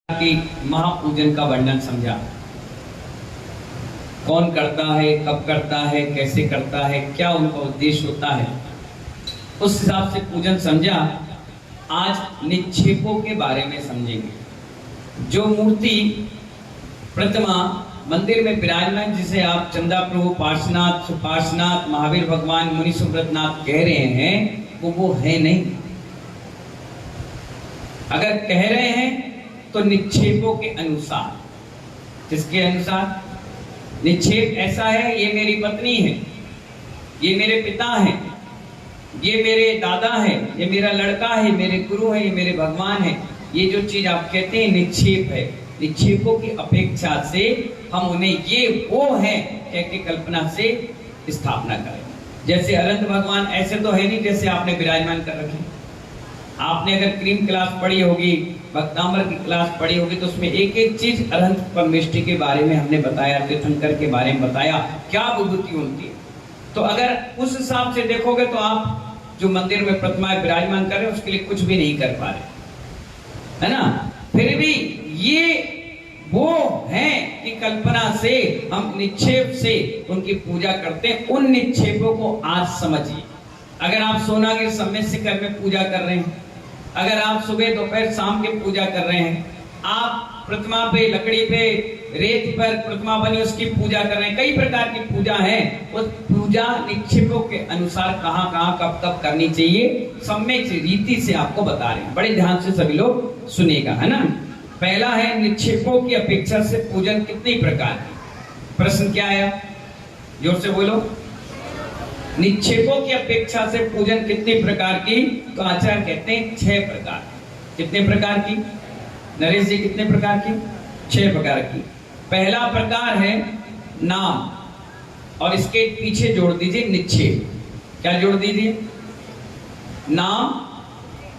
कि महापूजन का वर्णन समझा। कौन करता है, कब करता है, कैसे करता है, क्या उनका उद्देश्य होता है, उस हिसाब से पूजन समझा। आज निक्षेपों के बारे में समझेंगे। जो मूर्ति प्रतिमा मंदिर में विराजमान, जिसे आप चंदा प्रभु, पार्श्वनाथ, सुपार्श्वनाथ, महावीर भगवान, मुनि सुब्रतनाथ कह रहे हैं, वो है नहीं। अगर कह रहे हैं तो निक्षेपों के अनुसार। किसके अनुसार? निक्षेप ऐसा है, ये मेरी पत्नी है, ये मेरे पिता हैं, ये मेरे दादा है, ये मेरा लड़का है, मेरे गुरु है, ये मेरे भगवान है। ये जो चीज आप कहते हैं निक्षेप है। निक्षेपों की अपेक्षा से हम उन्हें ये वो है कह के कल्पना से स्थापना करें। जैसे अनंत भगवान ऐसे तो है नहीं जैसे आपने विराजमान कर रखे। आपने अगर क्रीम क्लास पढ़ी होगी, भक्तामर की क्लास पढ़ी होगी, तो उसमें एक एक चीज अनंत परमेष्टि के बारे में हमने बताया, तीर्थंकर के बारे में बताया, क्या विभूति उनकी। तो अगर उस हिसाब से देखोगे तो आप जो मंदिर में प्रतिमाएं विराजमान कर रहे हैं उसके लिए कुछ भी नहीं कर पा रहे, है ना। फिर भी ये वो है कि कल्पना से हम निक्षेप से उनकी पूजा करते हैं। उन निक्षेपों को आज समझिए। अगर आप सोनागिर सम्मेशिकर में पूजा कर रहे हैं, अगर आप सुबह दोपहर शाम के पूजा कर रहे हैं, आप प्रतिमा पे, लकड़ी पे, रेत पर प्रतिमा बनी उसकी पूजा कर रहे हैं, कई प्रकार की पूजा है। उस पूजा निक्षेपों के अनुसार कहाँ कहाँ कब कब करनी चाहिए सम्यक रीति से आपको बता रहे हैं। बड़े ध्यान से सभी लोग सुनिएगा, है ना। पहला है निक्षेपों की अपेक्षा से पूजन कितनी प्रकार की। प्रश्न क्या आया? जोर से बोलो। निक्षेपों की अपेक्षा से पूजन कितनी प्रकार की? तो आचार्य कहते हैं 6 प्रकार। कितने प्रकार की? नरेश जी कितने प्रकार की? 6 प्रकार की। पहला प्रकार है नाम, और इसके पीछे जोड़ दीजिए निक्षेप। क्या जोड़ दीजिए? नाम,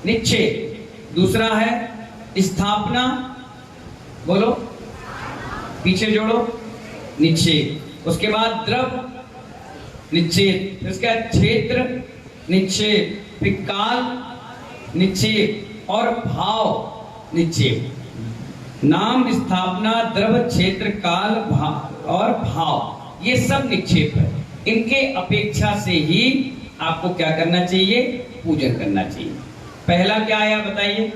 निक्षेप। दूसरा है स्थापना, बोलो, पीछे जोड़ो, निक्षेप। उसके बाद द्रव्य, निक्षेप। उसके बाद क्षेत्र, निक्षेप। फिर काल, निक्षेप। और भाव, निक्षेप। नाम, स्थापना, द्रव्य, क्षेत्र, काल, भाव और भाव, ये सब निक्षेप है। इनके अपेक्षा से ही आपको क्या करना चाहिए? पूजन करना चाहिए। पहला क्या आया बताइए?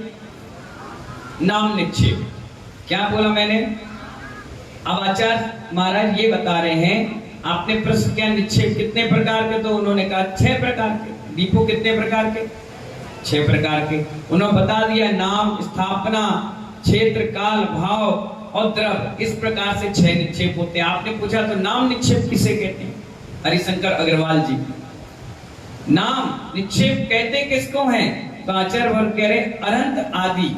नाम, निक्षेप। क्या बोला मैंने? अब आचार्य महाराज ये बता रहे हैं, आपने प्रश्न किया निक्षेप कितने प्रकार के, तो उन्होंने कहा 6 प्रकार के। दीपो कितने प्रकार के? 6 प्रकार के। उन्होंने बता दिया नाम, स्थापना, क्षेत्र, काल, भाव और द्रव्य, इस प्रकार से 6 निक्षेप होते हैं। आपने पूछा तो नाम निक्षेप किसे कहते हैं? हरिशंकर अग्रवाल जी नाम निक्षेप कहते किसको हैं? तो आचार्य वर्ग कह रहे अनंत आदि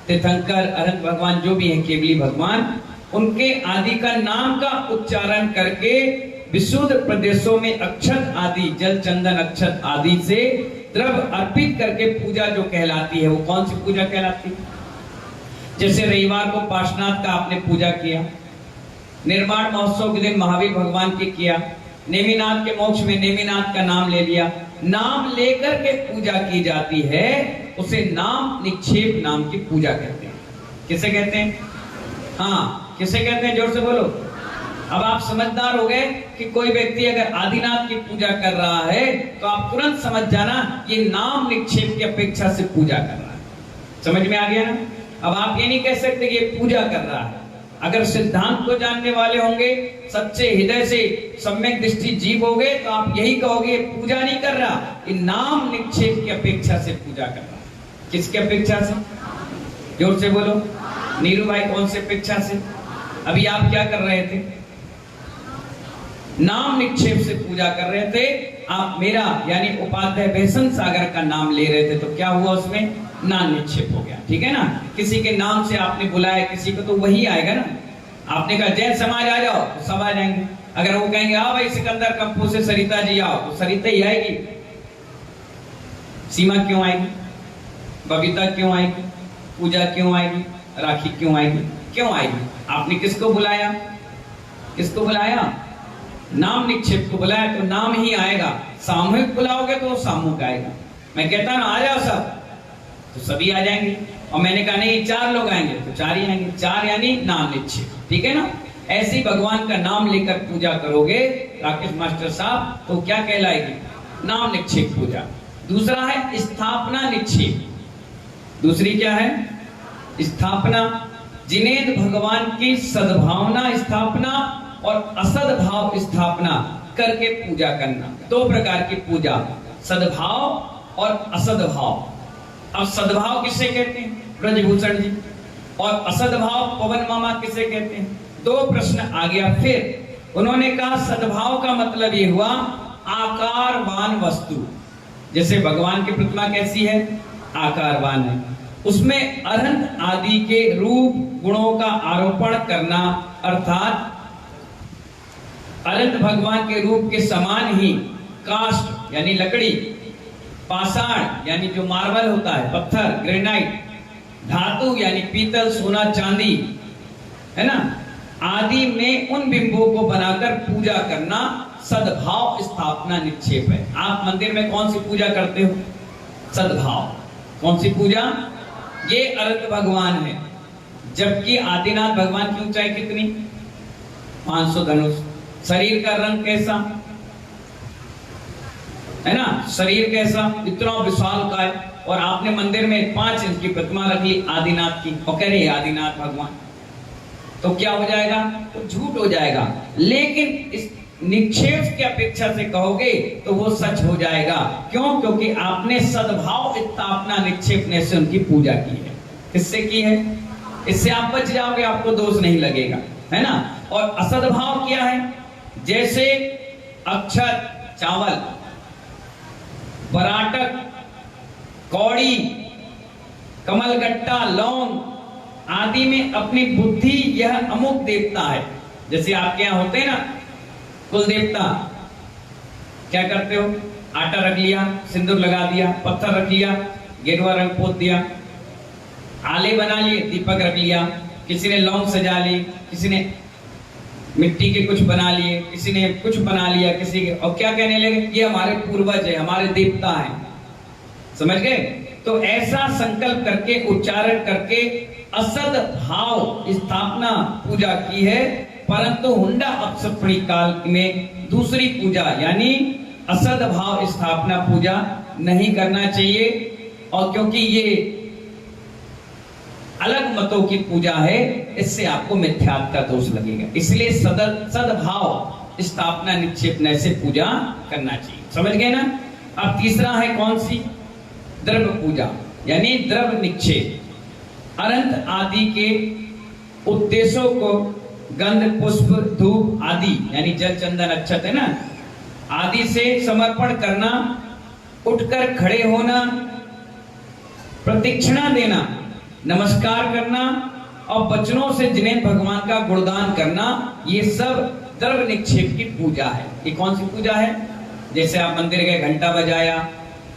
तीर्थंकर, अनंत भगवान जो भी हैं, केवली भगवान, उनके आदि का नाम का उच्चारण करके विशुद्ध प्रदेशों में अक्षत आदि, जल, चंदन, अक्षत आदि से द्रव्य अर्पित करके पूजा जो कहलाती है, वो कौन सी पूजा कहलाती है? जैसे रविवार को पार्श्वनाथ का आपने पूजा किया, निर्माण महोत्सव के दिन महावीर भगवान की किया, नेमिनाथ के मोक्ष में नेमिनाथ का नाम ले लिया। नाम लेकर के पूजा की जाती है, उसे नाम निक्षेप नाम की पूजा कहते हैं। किसे कहते हैं? हाँ, किसे कहते हैं? जोर से बोलो। अब आप समझदार हो गए कि कोई व्यक्ति अगर आदिनाथ की पूजा कर रहा है तो आप तुरंत समझ जाना ये नाम निक्षेप की अपेक्षा से पूजा कर रहा है। समझ में आ गया ना? अब आप ये नहीं कह सकते कि ये पूजा कर रहा है। अगर सिद्धांत को जानने वाले होंगे, सच्चे हृदय से सम्यक दृष्टि जीव हो गए, तो आप यही कहोगे पूजा नहीं कर रहा, ये नाम निक्षेप की अपेक्षा से पूजा कर रहा है। किसकी अपेक्षा से? जोर से बोलो। नीरू भाई कौन से अपेक्षा से? अभी आप क्या कर रहे थे? नाम निक्षेप से पूजा कर रहे थे। आप मेरा यानी उपाध्याय बेसन सागर का नाम ले रहे थे, तो क्या हुआ उसमें? नाम निक्षेप हो गया। ठीक है ना। किसी के नाम से आपने बुलाया किसी को, तो वही आएगा ना। आपने कहा जय समाज आ जाओ, तो सब आ जाएंगे। अगर वो कहेंगे आओ भाई सिकंदर कंपू से सरिता जी आओ, तो सरिता ही आएगी। सीमा क्यों आएगी? बबीता क्यों आएगी? पूजा क्यों आएगी? राखी क्यों आएगी? क्यों आएगी? आपने किसको बुलाया? किसको बुलाया? नाम निक्षेप को बुलाया, तो नाम ही आएगा। सामूहिक बुलाओगे तो सामूहिक आएगा। मैं कहता ना आ जाओ सब, तो सभी आ जाएंगे। और मैंने कहा नहीं 4 लोग आएंगे तो 4 ही आएंगे, 4 यानी नाम निक्षेप, ठीक है ना। ऐसे ही भगवान का नाम लेकर पूजा करोगे राकेश मास्टर साहब तो क्या कहलाएगी, नाम निक्षेप पूजा। दूसरा है स्थापना निक्षेप। दूसरी क्या है, स्थापना। जिनेंद्र भगवान की सद्भावना स्थापना और असद्भाव स्थापना करके पूजा करना। 2 प्रकार की पूजा, सद्भाव और असद्भाव। अब सद्भाव किसे कहते हैं, ब्रजभूषण जी, और असद्भाव पवन मामा किसे कहते हैं। 2 प्रश्न आ गया। फिर उन्होंने कहा सद्भाव का मतलब ये हुआ आकारवान वस्तु। जैसे भगवान की प्रतिमा कैसी है, आकारवान है, उसमें अनंत आदि के रूप गुणों का आरोपण करना, अर्थात अनंत भगवान के रूप के समान ही काष्ठ यानी लकड़ी, पाषाण यानी जो मार्बल होता है, पत्थर ग्रेनाइट, धातु यानी पीतल सोना चांदी, है ना, आदि में उन बिंबों को बनाकर पूजा करना सद्भाव स्थापना निक्षेप है। आप मंदिर में कौन सी पूजा करते हो, सद्भाव। कौन सी पूजा, ये अनंत भगवान है, जबकि आदिनाथ भगवान की ऊंचाई कितनी, 500 धनुष। शरीर का रंग कैसा है ना, शरीर कैसा, इतना विशाल का है, और आपने मंदिर में 5 इंच की प्रतिमा रख ली आदिनाथ की और कह रहे आदिनाथ भगवान, तो क्या हो जाएगा, तो झूठ हो जाएगा। लेकिन इस निक्षेप की अपेक्षा से कहोगे तो वो सच हो जाएगा। क्यों, क्योंकि आपने सद्भाव स्थापना निक्षेप से उनकी पूजा की है। किससे की है, इससे आप बच जाओगे, आपको दोष नहीं लगेगा, है ना। और असद्भाव क्या है, जैसे अक्षत चावल, पराटक, कौड़ी, कमलगट्टा, लौंग आदि में अपनी बुद्धि यह अमुक देवता है। जैसे आपके यहां होते हैं ना कुल देवता, क्या करते हो, आटा रख लिया, सिंदूर लगा दिया, पत्थर रख लिया, गेरुआ रंग पोत दिया, आले बना लिए, दीपक रख लिया, किसी ने लौंग सजा ली, किसी ने मिट्टी के कुछ बना लिए, किसी ने कुछ बना लिया, किसी के, और क्या कहने लगे, ये हमारे पूर्वज है, हमारे देवता हैं। समझ गए। तो ऐसा संकल्प करके, उच्चारण करके असद भाव स्थापना पूजा की है। परंतु हुंडा अपसपणी काल में दूसरी पूजा यानी असद भाव स्थापना पूजा नहीं करना चाहिए। और क्योंकि ये अलग मतों की पूजा है, इससे आपको मिथ्यात्व का दोष लगेगा, इसलिए सद्भाव स्थापना निक्षेपण से पूजा करना चाहिए। समझ गए ना। अब तीसरा है कौन सी, द्रव्य पूजा यानी द्रव्य निक्षेप। अनंत आदि के उद्देश्यों को गंध पुष्प धूप आदि यानी जल चंदन अक्षत है ना आदि से समर्पण करना, उठकर खड़े होना, प्रदक्षिणा देना, नमस्कार करना और वचनों से जिनेंद्र भगवान का गुणगान करना, ये सब द्रव्य निक्षेप की पूजा है। ये कौन सी पूजा है, जैसे आप मंदिर गए, घंटा बजाया,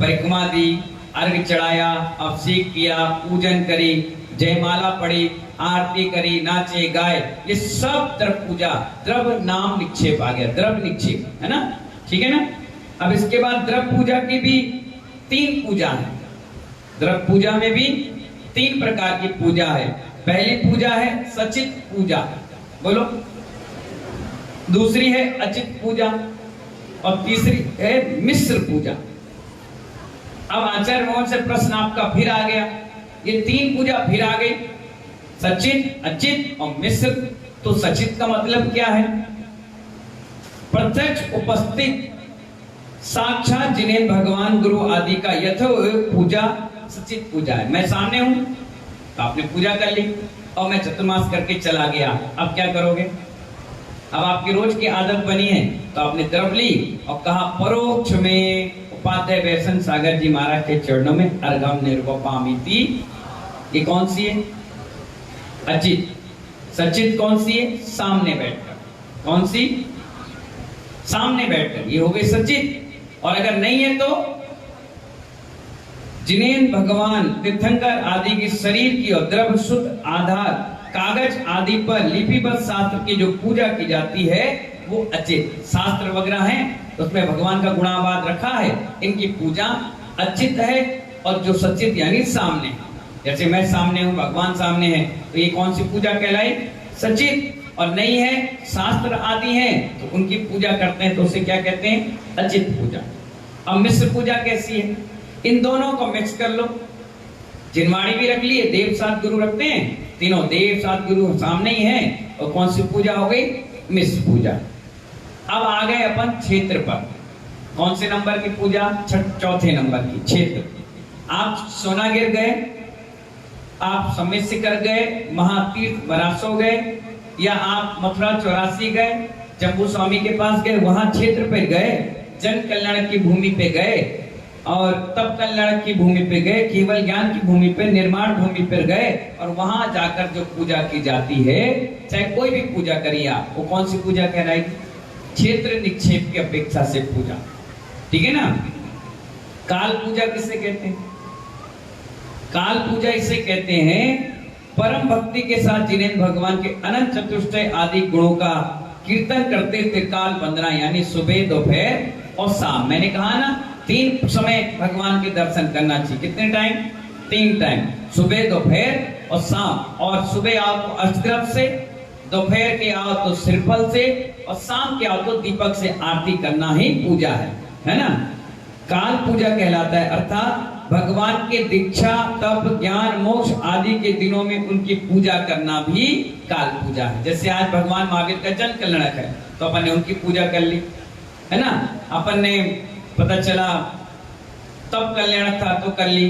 परिक्रमा दी, अर्घ चढ़ाया, अभिषेक किया, पूजन करी, जयमाला पढ़ी, आरती करी, नाचे गाए, ये सब द्रव्य पूजा, द्रव्य नाम निक्षेप आ गया, द्रव्य निक्षेप है ना, ठीक है ना। अब इसके बाद द्रव्य पूजा की भी 3 पूजा है। द्रव्य पूजा में भी 3 प्रकार की पूजा है। पहली पूजा है सचित पूजा, बोलो। दूसरी है अचित पूजा और तीसरी है मिश्र पूजा। अब आचार्य मोहन से प्रश्न आपका फिर आ गया, ये 3 पूजा फिर आ गई, सचित, अचित और मिश्र। तो सचित का मतलब क्या है, प्रत्यक्ष उपस्थित साक्षात जिनेंद्र भगवान गुरु आदि का यथोचित पूजा सचित पूजा है। मैं सामने हूं तो आपने पूजा कर ली और मैं चतुर्मास करके चला गया, अब क्या करोगे, अब आपकी रोज की आदत बनी है तो आपने द्रव्य ली और कहा परोक्ष में उपाध्याय वैष्णव सागर जी महाराज के चरणों में अर्घम निर्वपामिति। ये कौन सी है, अचित। सचित कौन सी है, सामने बैठकर। कौन सी, सामने बैठकर, ये हो गई सचित। और अगर नहीं है तो जिनेंद्र भगवान तीर्थंकर आदि की शरीर की और द्रव्य शुद्ध आधार कागज आदि पर लिपिबद्ध शास्त्र की जो पूजा की जाती है वो अचित। शास्त्र वगैरह है तो उसमें भगवान का गुणावाद रखा है, इनकी पूजा अचित है। और जो सचित यानी सामने, जैसे मैं सामने हूँ, भगवान सामने है, तो ये कौन सी पूजा कहलाई? सचित। और नहीं है, शास्त्र आदि है तो उनकी पूजा करते हैं तो उसे क्या कहते हैं? अचित पूजा। अब मिश्र पूजा कैसी है? इन दोनों को मिक्स कर लो। जिनवाणी भी रख लिए, देव साथ गुरु रखते हैं, तीनों देव साथ गुरु सामने ही है, और कौन सी पूजा हो गई? मिश्र पूजा। अब आ गए अपन क्षेत्र पर। कौन से नंबर की पूजा? चौथे नंबर की, क्षेत्र। आप सोनागिर गए, आप सम्मेशिकर गए, महातीर्थ बरासो गए, या आप मथुरा 84 गए, जम्बू स्वामी के पास गए, वहां क्षेत्र पे गए, जन कल्याण की भूमि पे गए, और तप कल्याण की भूमि पे गए, केवल ज्ञान की भूमि पे, निर्माण भूमि पर गए, और वहां जाकर जो पूजा की जाती है, चाहे कोई भी पूजा करिए आप, वो कौन सी पूजा कहलाएगी? क्षेत्र निक्षेप की अपेक्षा से पूजा। ठीक है ना? काल पूजा किसे कहते हैं? काल पूजा इसे कहते हैं परम भक्ति के साथ जिन्हें भगवान के अनंत चतुष्टय आदि गुणों का कीर्तन करते त्रिकाल वंदना, यानी सुबह, दोपहर और शाम। मैंने कहा ना 3 समय भगवान के दर्शन करना चाहिए। कितने टाइम? 3 टाइम, सुबह, दोपहर और शाम। और सुबह आओ तो अष्टग्रभ से, दोपहर के आओ तो सिरफल से, और शाम के आओ तो दीपक से आरती करना ही पूजा है ना? काल पूजा कहलाता है, अर्थात भगवान के दीक्षा, तप, ज्ञान, मोक्ष आदि के दिनों में उनकी पूजा करना भी काल पूजा है। जैसे आज भगवान महावीर का जन कल्याणक है तो अपन ने उनकी पूजा कर ली, है ना? अपन ने पता चला तप कल्याणक था तो कर ली,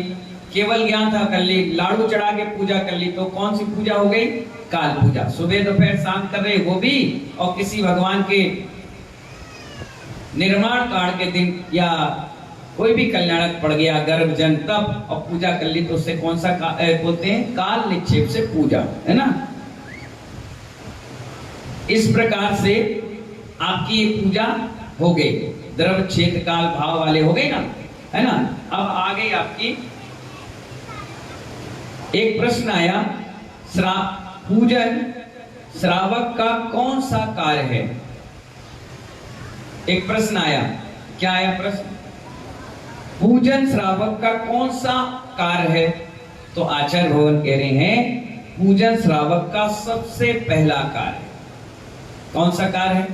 केवल ज्ञान था कर ली, लाड़ू चढ़ा के पूजा कर ली, तो कौन सी पूजा हो गई? काल पूजा। सुबह, दोपहर, शाम कर रहे वो भी, और किसी भगवान के निर्माण काल के दिन या कोई भी कल्याणक पड़ गया, गर्भ, जन, तप, और पूजा कर ली, तो उससे कौन सा बोलते हैं? काल निक्षेप से पूजा, है ना? इस प्रकार से आपकी ये पूजा हो गई, द्रव्य, क्षेत्र, काल, भाव वाले हो गए ना, है ना? अब आ गई आपकी, एक प्रश्न आया, पूजन श्रावक का कौन सा कार्य है? एक प्रश्न आया, क्या आया प्रश्न? पूजन श्रावक का कौन सा कार्य है? तो आचार्य भगवान कह रहे हैं पूजन श्रावक का सबसे पहला कार्य। कौन सा कार्य है?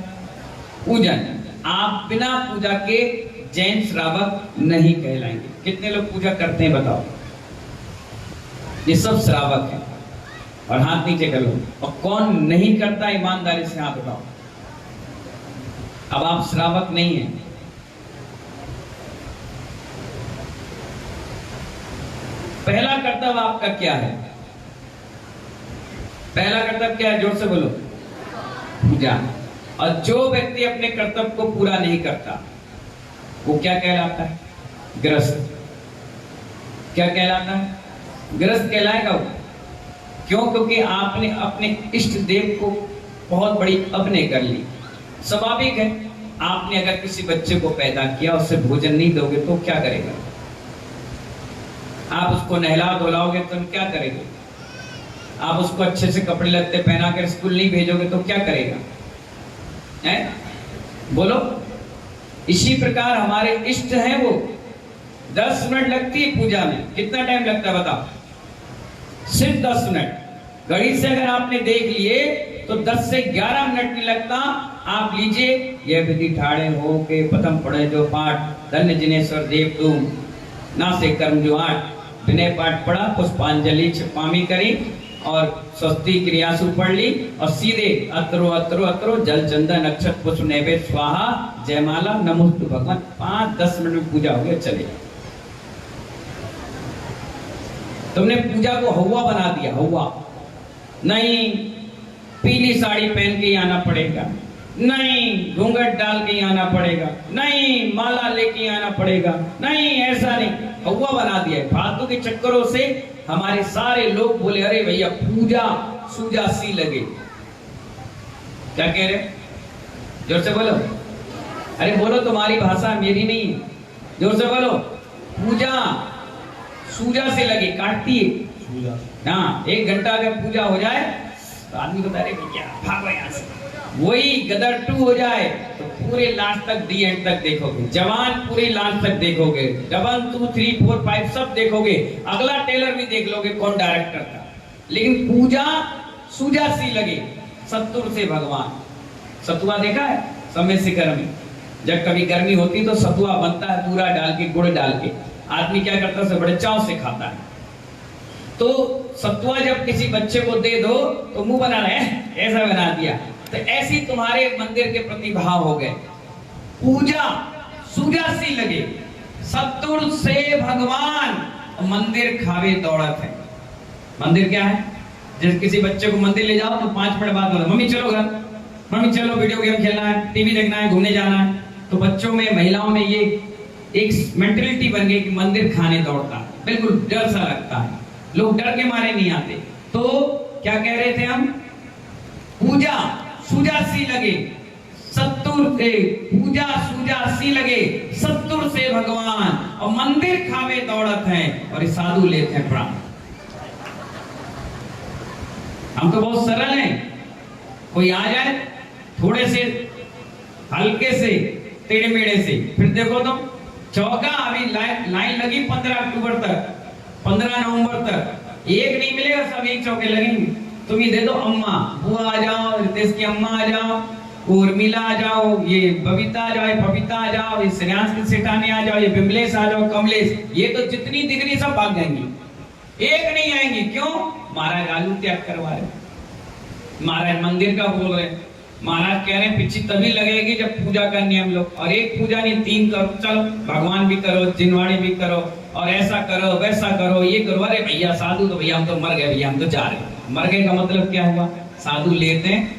पूजन। आप बिना पूजा के जैन श्रावक नहीं कहलाएंगे। कितने लोग पूजा करते हैं बताओ? ये सब श्रावक है, और हाथ नीचे कर लो। और कौन नहीं करता ईमानदारी से हाथ उठाओ। अब आप श्रावक नहीं हैं, पहला कर्तव्य आपका क्या है? पहला कर्तव्य क्या है? जोर से बोलो। पूजा। और जो व्यक्ति अपने कर्तव्य को पूरा नहीं करता वो क्या कहलाता है? ग्रस्त। क्या कहलाता है? ग्रस्त कहलाएगा वो। क्यों? क्योंकि आपने अपने इष्ट देव को बहुत बड़ी अपने कर ली। स्वाभाविक है, आपने अगर किसी बच्चे को पैदा किया, उससे भोजन नहीं दोगे तो क्या करेगा? आप उसको नहला धुलाओगे तो क्या करेगा? आप उसको अच्छे से कपड़े लत्ते पहना कर स्कूल नहीं भेजोगे तो क्या करेगा? हैं? बोलो। इसी प्रकार हमारे इष्ट हैं वो। 10 मिनट लगती है पूजा में। कितना टाइम लगता है बताओ? सिर्फ 10 मिनट। घड़ी से अगर आपने देख लिए तो 10 से 11 मिनट नहीं लगता। आप लीजिए, यह विधि ठाड़े हो के प्रथम पढ़े जो पाठ, धन्य जिनेश्वर देव तुम ना से कर्म जो 8 विनय पाठ पढ़ा, पुष्पांजलि छिपामी करी और स्वस्ति क्रियासु पढ़ ली, और सीधे अत्रो अत्रो अत्रो जल चंदन अक्षत पुष्प नैवेद्य स्वाहा जयमाला नमोस्तु भगवान। 5-10 मिनट में पूजा हो गया, चले। तुमने पूजा को हवा बना दिया। हवा नहीं, पीली साड़ी पहन के ही आना पड़ेगा, नहीं घूंघट डाल के ही आना पड़ेगा, नहीं माला लेके आना पड़ेगा, नहीं ऐसा नहीं, हवा बना दिया। फालतू के चक्करों से हमारे सारे लोग बोले अरे भैया पूजा सूजा सी लगे। क्या कह रहे? जोर से बोलो। अरे बोलो, तुम्हारी भाषा मेरी नहीं है। जोर से बोलो। पूजा सूजा से लगे, काटती है। हाँ, 1 घंटा अगर पूजा हो जाए तो आदमी को अरे भैया भागो यहाँ से। वही गदर 2 हो जाए तो पूरे लास्ट तक दी एंड तक देखोगे, जवान पूरी लास्ट तक देखोगे, 1 2 3 4 5 सब देखोगे, अगला ट्रेलर भी देख लोगे कौन डायरेक्टर था। लेकिन पूजा सूजा सी लगे, सत्तुर से भगवान। सतुआ देखा है समय शिखर में, जब कभी गर्मी होती तो सतुआ बनता है पूरा डाल के, गुड़ डाल के। आदमी क्या करता है, बड़े चाव से खाता है। तो सतुआ जब किसी बच्चे को दे दो तो मुंह बना रहे ऐसा बना दिया। तो ऐसी तुम्हारे मंदिर के प्रति भाव हो गए, पूजा सूजा सी लगे, सत्तुर से भगवान, मंदिर खावे दौड़त है। मंदिर क्या है, जब किसी बच्चे को मंदिर ले जाओ तो 5 मिनट बाद बोलो मम्मी चलो घर, मम्मी चलो वीडियो गेम खेलना है, टीवी देखना है, घूमने जाना है। तो बच्चों में, महिलाओं में ये एक मेंटलिटी बन गई कि मंदिर खाने दौड़ता है, बिल्कुल डर सा लगता है, लोग डर के मारे नहीं आते। तो क्या कह रहे थे हम, पूजा सूजा सी लगे, सत्तुर से पूजा सूजा सी लगे, सत्तुर से भगवान, और मंदिर खावे दौड़त हैं, और साधु लेते हैं प्राण। हम तो बहुत सरल हैं, कोई आ जाए थोड़े से हल्के से टेढ़े मेढ़े से, फिर देखो तुम चौका अभी लाइन लगी 15 अक्टूबर तक, 15 नवंबर तक, एक नहीं मिलेगा, सब एक चौके लगेंगे। तुम ये दे दो अम्मा, बुआ आ जाओ, रितेश की अम्मा आ जाओ, उर्मिला आ जाओ, ये बबीता आ जाओ, ये पपीता आ जाओ, ये श्रेयांश के सेठानी आ जाओ, ये बिमलेश आ जाओ, कमलेश, ये तो जितनी दिगरी सब भाग जाएंगी, एक नहीं आएंगी। क्यों? महाराज आलू त्याग करवा रहे, महाराज मंदिर का बोल रहे, महाराज कह रहे हैं पिछी तभी लगेगी जब पूजा करनी हम लोग, और एक पूजा नहीं 3 करो, चलो भगवान भी करो, जिनवाड़ी भी करो, और ऐसा करो वैसा करो, ये करो। अरे भैया साधु तो भैया हम तो मर गए, भैया हम तो जा रहे। मर गए का मतलब क्या हुआ, साधु लेते हैं।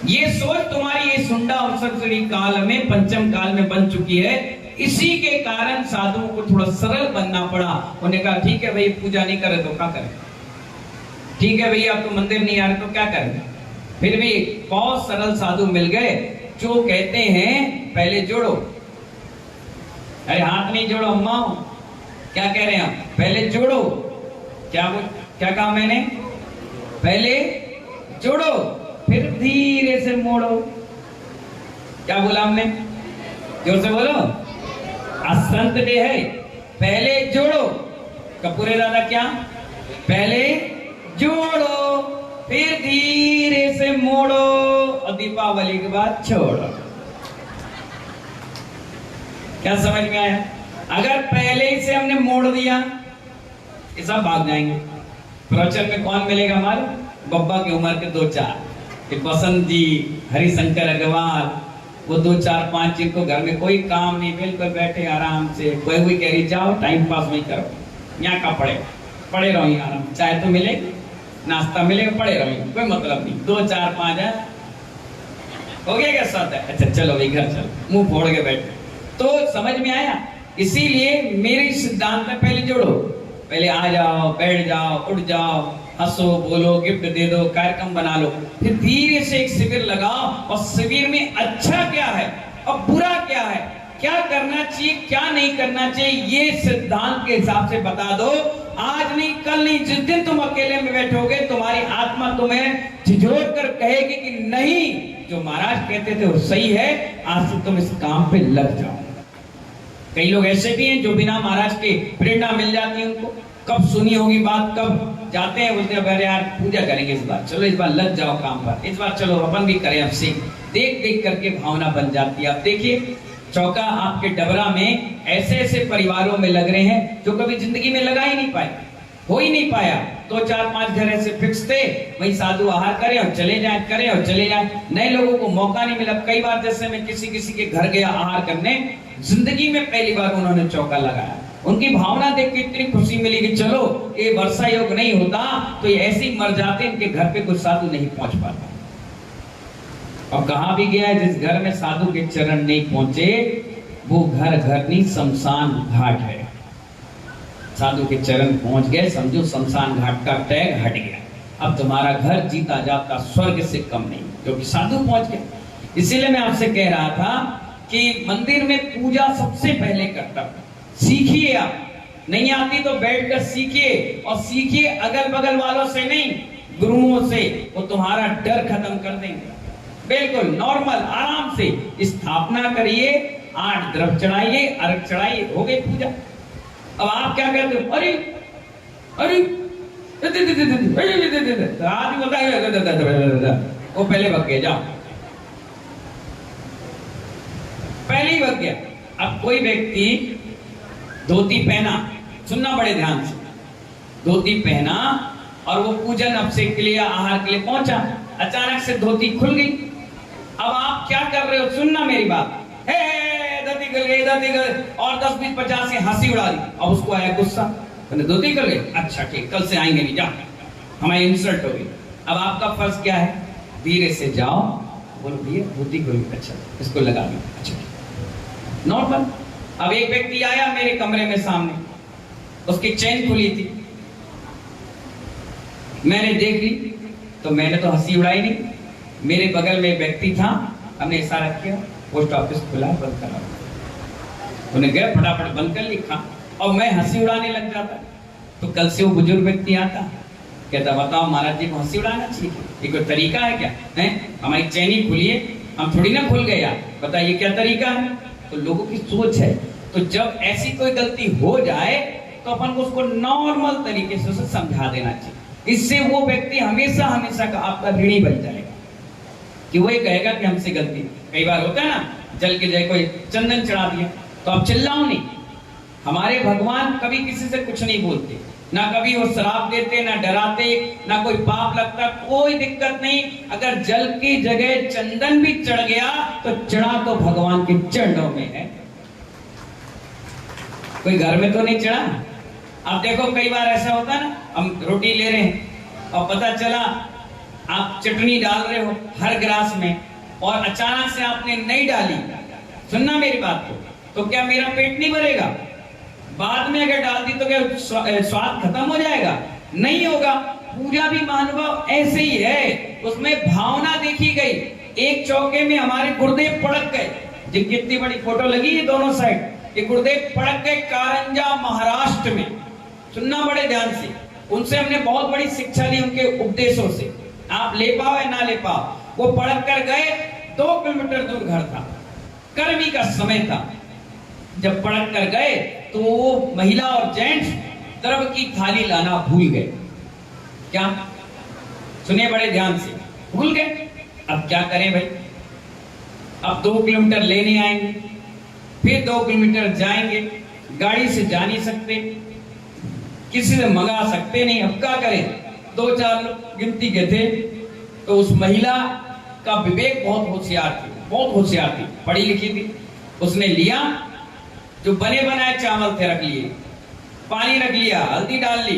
ये सोच तुम्हारी ये सुंडा अवसर काल में, पंचम काल में बन चुकी है। इसी के कारण साधुओं को थोड़ा सरल बनना पड़ा। उन्होंने कहा ठीक है भाई पूजा नहीं करे तो क्या करें, ठीक है भैया आप तो मंदिर नहीं आ रहे तो क्या करें। फिर भी बहुत सरल साधु मिल गए जो कहते हैं पहले जोड़ो, अरे हाथ नहीं जोड़ो अम्मा, क्या कह रहे हैं, पहले जोड़ो। क्या कहा मैंने, पहले जोड़ो फिर धीरे से मोड़ो। क्या बोला हमने, जोर से बोलो, असंत डे है, पहले जोड़ो। कपूरे दादा क्या, पहले जोड़ो फिर धीरे से मोड़ो, और दीपावली के बाद छोड़ो। क्या समझ में आया? अगर पहले ही से हमने मोड़ दिया ये सब भाग जाएंगे। प्रवचन में कौन मिलेगा हमारे, बब्बा की उम्र के 2-4, बसंत जी, हरिशंकर अग्रवाल, वो 2-4-5 जिनको घर में कोई काम नहीं, बिल्कुल बैठे आराम से, कोई कह रही जाओ टाइम पास नहीं करो, यहाँ का पड़े रहो यहाँ आराम, चाय तो मिले, नाश्ता मिलेगा, पड़े रहो, कोई मतलब नहीं। 2-4-5 है, हो गया क्या साथ है, अच्छा चलो भाई घर चलो, मुंह फोड़ के बैठे। तो समझ में आया? इसीलिए मेरे सिद्धांत में पहले जोड़ो, पहले आ जाओ, बैठ जाओ, उठ जाओ, हंसो बोलो, गिफ्ट दे दो, कार्यक्रम बना लो, फिर धीरे से एक शिविर लगाओ, और शिविर में अच्छा क्या है और बुरा क्या है, क्या करना चाहिए क्या नहीं करना चाहिए, ये सिद्धांत के हिसाब से बता दो। आज नहीं कल नहीं, जिस दिन तुम अकेले में बैठोगे तुम्हारी आत्मा तुम्हें झिझोड़ कर कहेगी कि नहीं जो महाराज कहते थे वो सही है, आज से तुम इस काम पे लग जाओ। कई लोग ऐसे भी हैं जो बिना महाराज के प्रेरणा मिल जाती है उनको, कब सुनी होगी बात, कब जाते हैं बोलते हैं यार पूजा करेंगे इस बार, चलो इस बार लग जाओ काम पर, इस बार चलो अपन भी करें, अब से देख देख करके भावना बन जाती है। अब देखिए चौका आपके डबरा में ऐसे ऐसे परिवारों में लग रहे हैं जो कभी जिंदगी में लगा ही नहीं पाए, हो ही नहीं पाया। 2-4-5 घर ऐसे फिक्स थे, वही साधु आहार करें और चले जाएं, करें और चले जाएं, नए लोगों को मौका नहीं मिला। कई बार जैसे मैं किसी के घर गया आहार करने, जिंदगी में पहली बार उन्होंने चौका लगाया, उनकी भावना देख के इतनी खुशी मिली कि चलो ये वर्षा योग नहीं होता तो ये ऐसे ही मर जाते, इनके घर पे कोई साधु नहीं पहुंच पाता। और कहा भी गया है जिस घर में साधु के चरण नहीं पहुंचे वो घर घर नहीं शमशान घाट है। साधु के चरण पहुंच गए, समझो शमशान घाट का टैग हट गया, अब तुम्हारा घर जीता जाता स्वर्ग से कम नहीं, क्योंकि साधु पहुंच गए। इसीलिए मैं आपसे कह रहा था कि मंदिर में पूजा सबसे पहले कर्तव्य, सीखिए। आप नहीं आती तो बैठकर सीखिए, और सीखिए अगल बगल वालों से नहीं, गुरुओं से वो तुम्हारा डर खत्म कर देंगे। बिल्कुल नॉर्मल आराम से स्थापना करिए, 8 द्रव्य चढ़ाइए, अर्घ चढ़ाइए, हो गई पूजा। अब आप क्या कहते हो, अरे अरे आदमी बताइए, वो पहले भग गया, जाओ पहले ही भग गया। अब कोई व्यक्ति धोती पहना, सुनना बड़े ध्यान से, धोती पहना और वो पूजन अभिषेक के लिए, आहार के लिए पहुंचा, अचानक से धोती खुल गई। अब आप क्या कर रहे हो, सुनना मेरी बात, धोती खुल गई, धोती खुल गई, और 10 20 50 से हंसी उड़ा दी। अब उसको आया गुस्सा, धोती खुल गई, अच्छा ठीक, कल से आएंगे नहीं, जा, हमारी इंसल्ट हो गई। अब आपका फर्ज क्या है, धीरे से जाओ, बोलो भैया धोती खुल गई, अच्छा इसको लगा लो, अच्छा नॉर्मल। अब एक व्यक्ति आया मेरे कमरे में सामने, उसकी चेन खुली थी, मैंने देख ली तो मैंने तो हंसी उड़ाई नहीं। मेरे बगल में एक व्यक्ति था, हमने इशारा किया, पोस्ट ऑफिस खुला, बंद करा, उन्हें गए फटाफट बंद कर लिखा, और मैं हंसी उड़ाने लग जाता। तो कल से वो बुजुर्ग व्यक्ति आता, कहता बताओ महाराज जी को हंसी उड़ाना चाहिए, ये कोई तरीका है क्या है? हमारी चैन ही खुली है, हम थोड़ी ना खुल गए यार, बताइए क्या तरीका है? तो लोगों की सोच है। तो जब ऐसी कोई गलती हो जाए तो अपन को उसको नॉर्मल तरीके से उसे समझा देना चाहिए, इससे वो व्यक्ति हमेशा हमेशा का आपका ऋणी बन जाएगा, कि वो ये कहेगा कि हमसे गलती। कई बार होता है ना, जल के जाए कोई चंदन चढ़ा दिया तो आप चिल्लाओ नहीं। हमारे भगवान कभी किसी से कुछ नहीं बोलते, ना कभी वो श्राप देते, ना डराते, ना कोई पाप लगता, कोई दिक्कत नहीं। अगर जल की जगह चंदन भी चढ़ गया तो चढ़ा तो भगवान के चरणों में है, कोई घर में तो नहीं चढ़ा। अब देखो कई बार ऐसा होता है ना, हम रोटी ले रहे हैं और पता चला आप चटनी डाल रहे हो हर गिलास में, और अचानक से आपने नहीं डाली, सुनना मेरी बात को, तो क्या मेरा पेट नहीं भरेगा? बाद में अगर डाल दी तो क्या स्वाद खत्म हो जाएगा? नहीं होगा। पूजा भी मानव ऐसे ही है, उसमें भावना देखी गई। एक चौके में हमारे गुरुदेव पड़क गए, जिनकी इतनी बड़ी फोटो लगी है दोनों साइड, ये गुरुदेव पड़क गए कारंजा महाराष्ट्र में। सुनना बड़े ध्यान से, उनसे हमने बहुत बड़ी शिक्षा ली, उनके उपदेशों से, आप ले पाओ या ना ले पाओ। वो पड़क कर गए, 2 किलोमीटर दूर घर था, गर्मी का समय था। जब पड़क कर गए तो वो महिला और जेंट्स द्रव्य की थाली लाना भूल गए। क्या? सुनिए बड़े ध्यान से, भूल गए। अब क्या करें भाई? अब 2 किलोमीटर लेने आएंगे, फिर 2 किलोमीटर जाएंगे, गाड़ी से जा नहीं सकते, किसी से मंगा सकते नहीं। अब क्या करें? 2-4 लोग गिनती के थे। तो उस महिला का विवेक बहुत होशियार थी, बहुत होशियार थी, पढ़ी लिखी थी। उसने लिया, जो बने बनाए चावल थे रख लिए, पानी रख लिया, हल्दी डाल ली,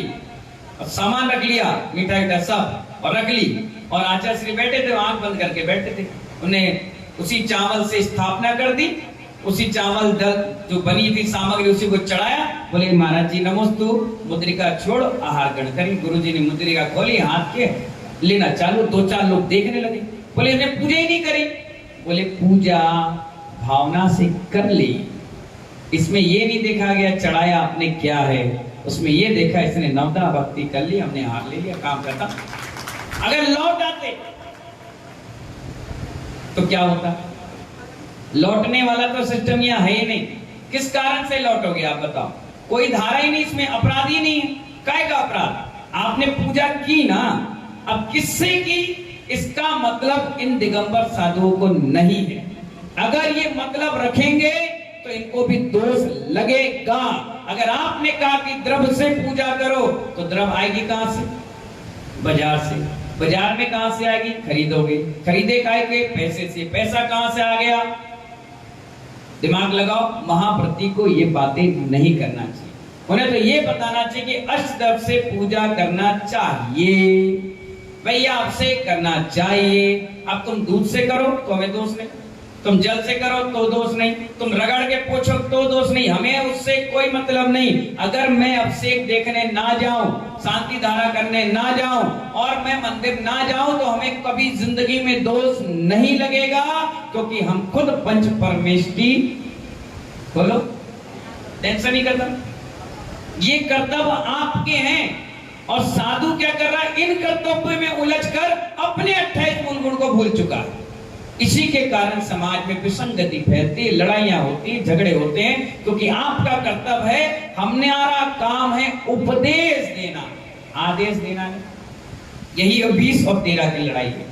और सामान रख लिया, मिठाई का सब, और रख ली। और आचार्य श्री बैठे थे, आंख बंद करके बैठे थे। उन्हें उसी चावल से स्थापना कर दी, उसी चावल दल जो बनी थी सामग्री उसी को चढ़ाया। बोले महाराज जी नमोस्तु, मुद्रिका छोड़ आहार ग्रहण करी। गुरुजी ने मुद्रिका खोली, हाथ के लेना चालू। 2-4 लोग देखने लगे, बोले इन्हें पूजा ही नहीं करी। बोले पूजा भावना से कर ली, इसमें ये नहीं देखा गया चढ़ाया आपने क्या है, उसमें ये देखा इसने नवदा भक्ति कर ली, हमने हार ले लिया, काम करता। अगर लौट आते तो क्या होता? लौटने वाला तो सिस्टम यहाँ है ही नहीं। किस कारण से लौटोगे आप बताओ? कोई धारा ही नहीं, इसमें अपराध ही नहीं है। काय का अपराध? आपने पूजा की ना, अब किससे की इसका मतलब इन दिगंबर साधुओं को नहीं है। अगर ये मतलब रखेंगे तो इनको भी दोष लगेगा। अगर आपने कहा कि द्रव्य से पूजा करो, तो द्रव्य आएगी कहां से? बाजार से। बाजार में कहां से आएगी? खरीदोगे, खरीदे काय के? पैसे से। पैसा कहां से आ गया? दिमाग लगाओ, महाप्रति को ये बातें नहीं करना चाहिए। उन्हें तो ये बताना चाहिए कि अष्टद्रव्य से पूजा करना चाहिए, भैया आपसे करना चाहिए। अब तुम दूध से करो तो हमें दोष नहीं, तुम जल से करो तो दोष नहीं, तुम रगड़ के पोछो तो दोष नहीं, हमें उससे कोई मतलब नहीं। अगर मैं अभिषेक देखने ना जाऊं, शांति धारा करने ना जाऊं, और मैं मंदिर ना जाऊं, तो हमें कभी जिंदगी में दोष नहीं लगेगा, क्योंकि हम खुद पंच परमेष्टि। बोलो, टेंशन नहीं करता। ये कर्तव्य आपके हैं। और साधु क्या कर रहा है? इन कर्तव्य में उलझ कर अपने 28 मूल गुण को भूल चुका है। इसी के कारण समाज में विसंगति फैलती, लड़ाइयां होती, झगड़े होते हैं, क्योंकि आपका कर्तव्य है, हमने आरा काम है उपदेश देना, आदेश देना नहीं। यही 20 और 13 की लड़ाई है,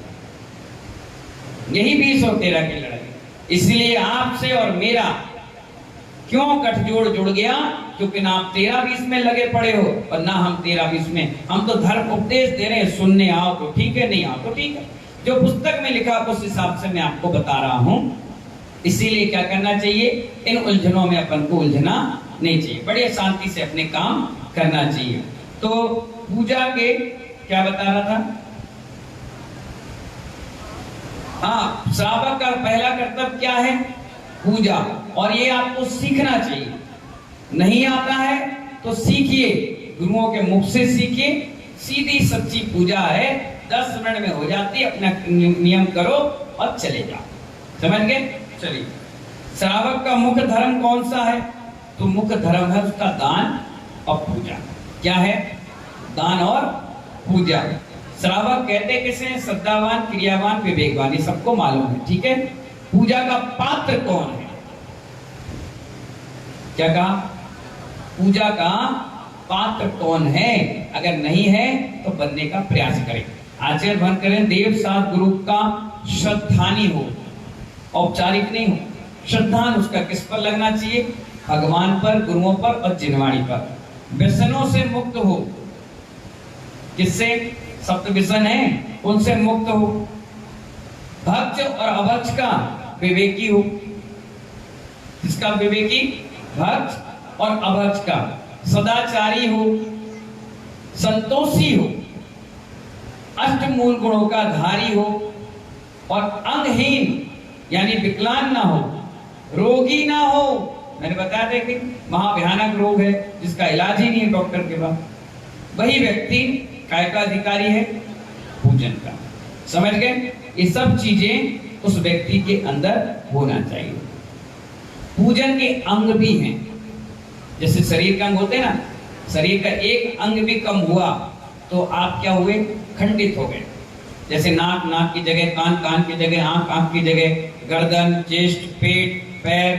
यही 20 और 13 की लड़ाई। इसलिए आपसे और मेरा क्यों गठजोड़ जुड़ गया? क्योंकि ना आप 13-20 में लगे पड़े हो और ना हम 13-20 में। हम तो धर्म उपदेश दे रहे हैं, सुनने आओ तो ठीक है, नहीं आओ तो ठीक है। जो पुस्तक में लिखा उस हिसाब से मैं आपको बता रहा हूं। इसीलिए क्या करना चाहिए, इन उलझनों में अपन को उलझना नहीं चाहिए, बड़े शांति से अपने काम करना चाहिए। तो पूजा के क्या बता रहा था? हाँ, श्रावक का पहला कर्तव्य क्या है? पूजा। और ये आपको सीखना चाहिए। नहीं आता है तो सीखिए, गुरुओं के मुख से सीखिए। सीधी सच्ची पूजा है, 10 मिनट में हो जाती है। अपना नियम करो और चले जाओ। समझ गए? चलिए, श्रावक का मुख्य धर्म कौन सा है? तो मुख्य धर्म है उसका दान और पूजा। क्या है? दान और पूजा। श्रावक कहते किसे? श्रद्धावान, क्रियावान, विवेकवान, ये सबको मालूम है, ठीक है। पूजा का पात्र कौन है? क्या कहा? पूजा का पात्र कौन है? अगर नहीं है तो बनने का प्रयास करें। आचार्य भन करें, देव साथ गुरु का श्रद्धानी हो, औपचारिक नहीं हो। श्रद्धान उसका किस पर लगना चाहिए? भगवान पर, गुरुओं पर और जिनवाणी पर। व्यसनों से मुक्त हो। किससे? सप्त व्यसन है, उनसे मुक्त हो। भक्त और अभक्त का विवेकी हो। किसका विवेकी? भक्त और अभक्त का। सदाचारी हो, संतोषी हो, अष्टमूल गुणों का धारी हो और अंगहीन यानी विकलांग ना हो, रोगी ना हो। मैंने बताया था कि महाभयानक रोग है जिसका इलाज ही नहीं है डॉक्टर के पास। वही व्यक्ति काय का अधिकारी है? पूजन का। समझ गए? ये सब चीजें उस व्यक्ति के अंदर होना चाहिए। पूजन के अंग भी हैं, जैसे शरीर का अंग होते हैं ना, शरीर का एक अंग भी कम हुआ तो आप क्या हुए? खंडित हो गए। जैसे नाक नाक की जगह, कान कान की जगह, आंख आंख की जगह, गर्दन, चेस्ट, पेट, पैर,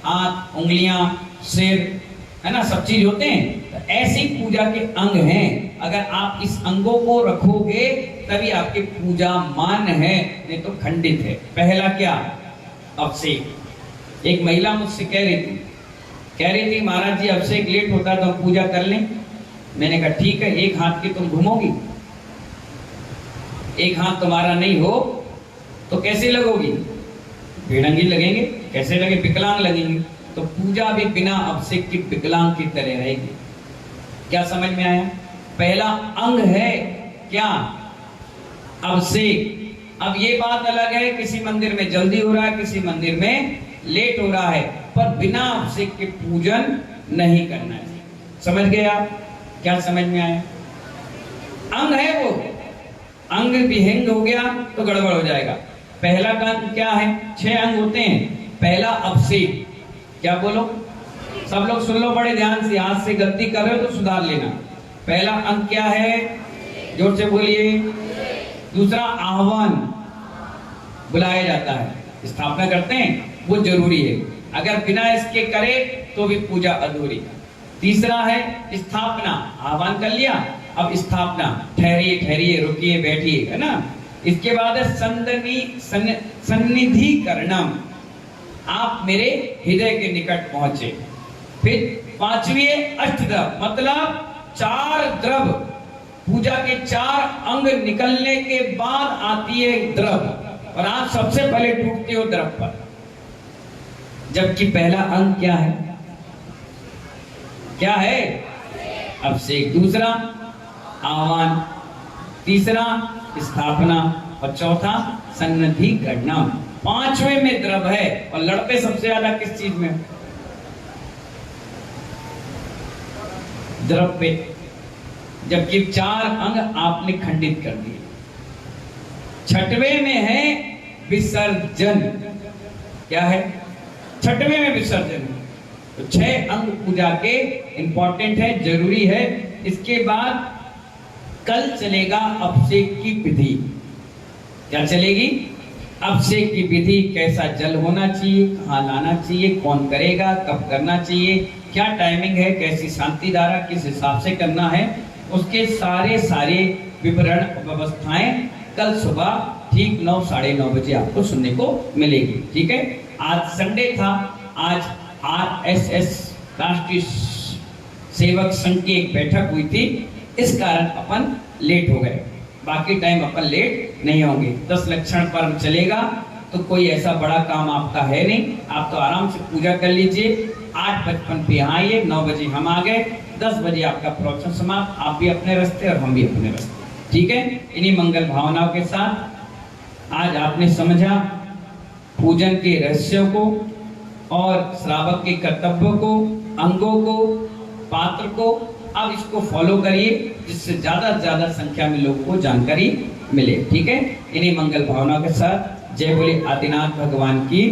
हाथ, उंगलियां, सिर, है ना, सब चीज होते हैं। तो ऐसी पूजा के अंग हैं। अगर आप इस अंगों को रखोगे तभी आपकी पूजा मान है, नहीं तो खंडित है। पहला क्या? अभिषेक। एक महिला मुझसे कह रही थी महाराज जी अभिषेक लेट होता तो हम पूजा कर लें। मैंने कहा ठीक है, एक हाथ की तुम घूमोगी, एक हाथ तुम्हारा नहीं हो तो कैसे लगोगी? बेढंगी लगेंगे। कैसे लगे? विकलांग लगेंगे। तो पूजा भी बिना अभिषेक की विकलांग की तरह रहेगी। क्या समझ में आया? पहला अंग है क्या? अभिषेक। अब ये बात अलग है, किसी मंदिर में जल्दी हो रहा है, किसी मंदिर में लेट हो रहा है, पर बिना अभिषेक के पूजन नहीं करना चाहिए। समझ गए आप? क्या समझ में आया? अंग है वो, अंग विहीन हो गया तो गड़बड़ हो जाएगा। पहला का अंग क्या है? 6 अंग होते हैं। पहला अभिषेक। क्या बोलो? सब लोग सुन लो बड़े ध्यान से, आज से गलती कर रहे हो तो सुधार लेना। पहला अंग क्या है? जोर से बोलिए। दूसरा आह्वान, बुलाया जाता है, स्थापना करते हैं, वो जरूरी है। अगर बिना इसके करे तो भी पूजा अधूरी। तीसरा है स्थापना। आह्वान कर लिया, अब स्थापना, ठहरिए ठहरिए, रुकिए, बैठिए, है ना। इसके बाद है सन्निधिकरणम, आप मेरे हृदय के निकट पहुंचे। फिर 5वीं अष्टद्रव, मतलब 4 द्रव। पूजा के 4 अंग निकलने के बाद आती है द्रव, और आप सबसे पहले टूटते हो द्रव पर। जबकि पहला अंग क्या है? क्या है? अभिषेक। दूसरा आह्वान, तीसरा स्थापना और चौथा सन्निधिकरणम। 5वें में द्रव है। और लड़ते सबसे ज्यादा किस चीज में? द्रव पे। जबकि 4 अंग आपने खंडित कर दिए। 6वें में है विसर्जन। क्या है? 6वें में विसर्जन। तो 6 अंग पूजा के इंपॉर्टेंट है, जरूरी है। इसके बाद कल चलेगा अभिषेक की विधि। क्या चलेगी? अभिषेक की विधि, कैसा जल होना चाहिए, कहाँ लाना चाहिए, कौन करेगा, कब करना चाहिए, क्या टाइमिंग है, कैसी शांति धारा किस हिसाब से करना है, उसके सारे विवरण व्यवस्थाएं कल सुबह ठीक 9 साढ़े 9 बजे आपको सुनने को मिलेगी। ठीक है। आज संडे था, आज RSS राष्ट्रीय सेवक संघ की एक बैठक हुई थी, इस कारण अपन लेट हो गए। बाकी टाइम अपन लेट नहीं होंगे। 10 लक्षण पर्व चलेगा तो कोई ऐसा बड़ा काम आपका है नहीं, आप तो आराम से पूजा कर लीजिए। 8:55 पे यहाँ आइए, 9 बजे हम आ गए, 10 बजे आपका प्रवचन समाप्त, आप भी अपने रास्ते और हम भी अपने रास्ते। ठीक है। इन्हीं मंगल भावनाओं के साथ आज आपने समझा पूजन के रहस्यों को और श्रावक के कर्तव्यों को, अंगों को, पात्र को। अब इसको फॉलो करिए जिससे ज्यादा से ज्यादा संख्या में लोगों को जानकारी मिले। ठीक है। इन्हीं मंगल भावना के साथ जय बोले आदिनाथ भगवान की।